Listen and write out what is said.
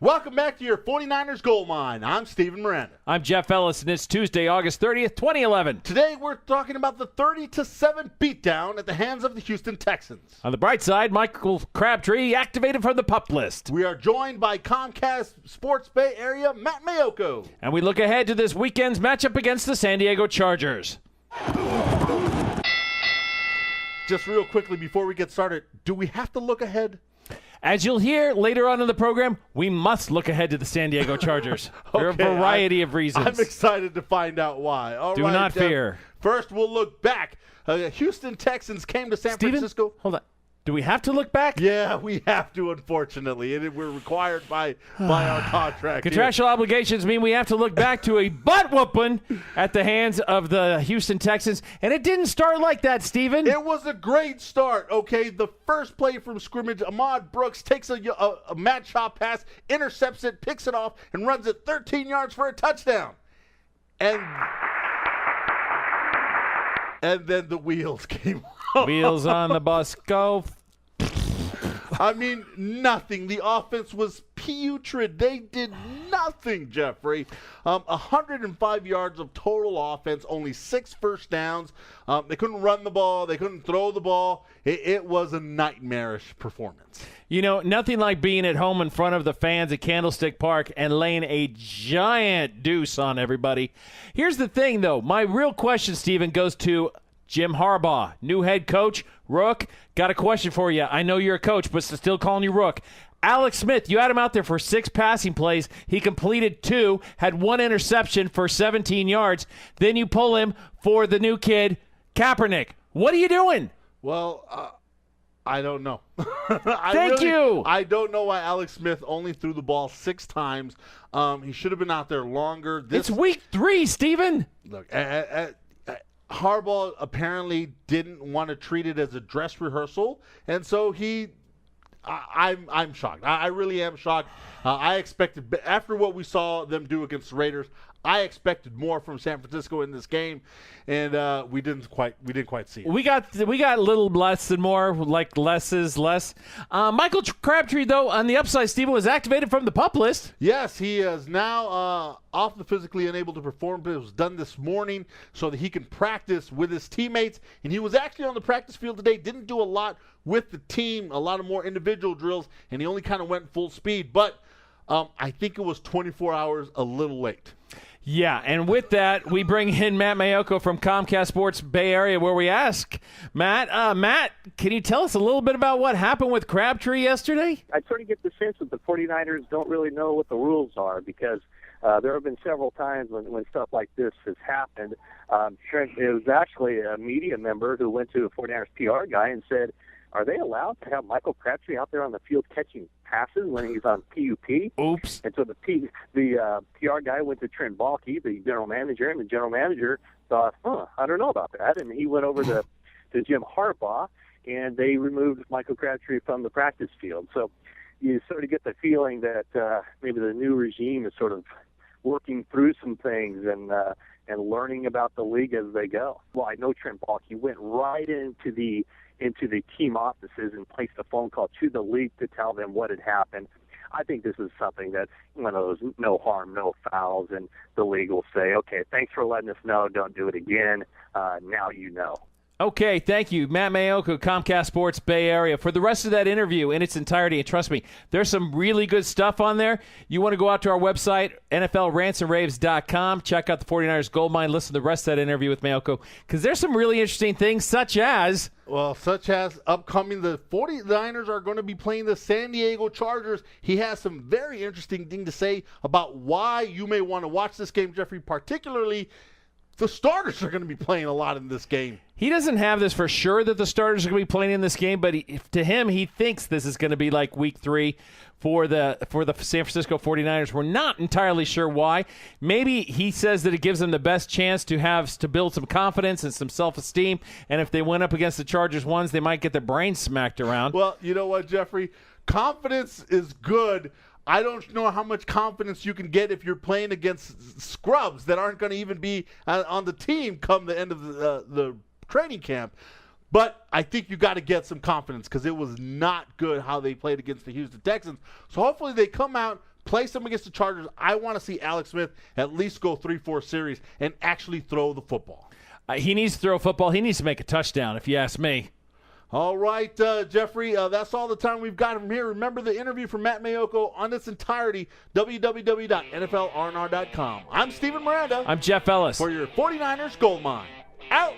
Welcome back to your 49ers Gold Mine. I'm Steven Miranda. I'm Jeff Ellis, and it's Tuesday, August 30th, 2011. Today we're talking about the 30-7 beatdown at the hands of the Houston Texans. On the bright side, Michael Crabtree activated from the PUP list. We are joined by Comcast Sports Bay Area, Matt Maiocco. And we look ahead to this weekend's matchup against the San Diego Chargers. Just real quickly before we get started, do we have to look ahead? As you'll hear later on in the program, we must look ahead to the San Diego Chargers for a variety of reasons. I'm excited to find out why. All Do right, not fear. First, we'll look back. Houston Texans came to San Francisco. Hold on. Do we have to look back? Yeah, we have to, unfortunately. We're required by our contract. Contractual obligations mean we have to look back to a butt-whooping at the hands of the Houston Texans. And it didn't start like that, Steven. It was a great start, okay? The first play from scrimmage, Ahmad Brooks takes a Matt Shaw pass, intercepts it, picks it off, and runs it 13 yards for a touchdown. And then the wheels came off. Wheels on the bus go. I mean, nothing. The offense was putrid. They did nothing, Jeffrey. 105 yards of total offense, only 6 first downs. They couldn't run the ball. They couldn't throw the ball. It was a nightmarish performance. You know, nothing like being at home in front of the fans at Candlestick Park and laying a giant deuce on everybody. Here's the thing, though. My real question, Steven, goes to Jim Harbaugh, new head coach. Rook, got a question for you. I know you're a coach, but still calling you Rook. Alex Smith, you had him out there for 6 passing plays. He completed 2, had 1 interception for 17 yards. Then you pull him for the new kid, Kaepernick. What are you doing? Well, I don't know. Thank you. I don't know why Alex Smith only threw the ball 6 times. He should have been out there longer. It's week 3, Steven. Look, Harbaugh apparently didn't want to treat it as a dress rehearsal, and so I'm shocked. I really am shocked. I expected, after what we saw them do against the Raiders, I expected more from San Francisco in this game, and we didn't quite see it. We got little less and more, like less is less. Michael Crabtree, though, on the upside, Steven, was activated from the PUP list. Yes, he is now off the physically unable to perform, but it was done this morning so that he can practice with his teammates. And he was actually on the practice field today, didn't do a lot with the team, a lot of more individual drills, and he only kind of went full speed. But I think it was 24 hours a little late. Yeah, and with that, we bring in Matt Maiocco from Comcast Sports Bay Area, where we ask, Matt, can you tell us a little bit about what happened with Crabtree yesterday? I sort of get the sense that the 49ers don't really know what the rules are, because there have been several times when stuff like this has happened. It was actually a media member who went to a 49ers PR guy and said, are they allowed to have Michael Crabtree out there on the field catching passes when he's on P.U.P? Oops. And so the PR guy went to Trent Baalke, the general manager, and the general manager thought, I don't know about that. And he went over to Jim Harbaugh, and they removed Michael Crabtree from the practice field. So you sort of get the feeling that maybe the new regime is sort of working through some things and learning about the league as they go. Well, I know Trent Baalke went right into the team offices and placed a phone call to the league to tell them what had happened. I think this is something that's one of those no harm, no fouls, and the league will say, okay, thanks for letting us know, don't do it again, now you know. Okay, thank you. Matt Maiocco, Comcast Sports Bay Area. For the rest of that interview in its entirety, and trust me, there's some really good stuff on there. You want to go out to our website, NFLRantsandRaves.com, check out the 49ers Gold Mine, listen to the rest of that interview with Maiocco, because there's some really interesting things, such as upcoming, the 49ers are going to be playing the San Diego Chargers. He has some very interesting thing to say about why you may want to watch this game, Jeffrey, particularly the starters are going to be playing a lot in this game. He doesn't have this for sure that the starters are going to be playing in this game, but to him, he thinks this is going to be like week 3 for the San Francisco 49ers. We're not entirely sure why. Maybe he says that it gives them the best chance to build some confidence and some self-esteem, and if they went up against the Chargers once, they might get their brains smacked around. Well, you know what, Jeffrey? Confidence is good. I don't know how much confidence you can get if you're playing against scrubs that aren't going to even be on the team come the end of the training camp. But I think you got to get some confidence because it was not good how they played against the Houston Texans. So hopefully they come out, place them against the Chargers, I want to see Alex Smith at least go 3-4 series and actually throw the football. He needs to throw football. He needs to make a touchdown, if you ask me. All right, Jeffrey, that's all the time we've got from here. Remember the interview from Matt Maiocco on its entirety, www.nflrnr.com. I'm Steven Miranda. I'm Jeff Ellis. For your 49ers Gold Mine. Out!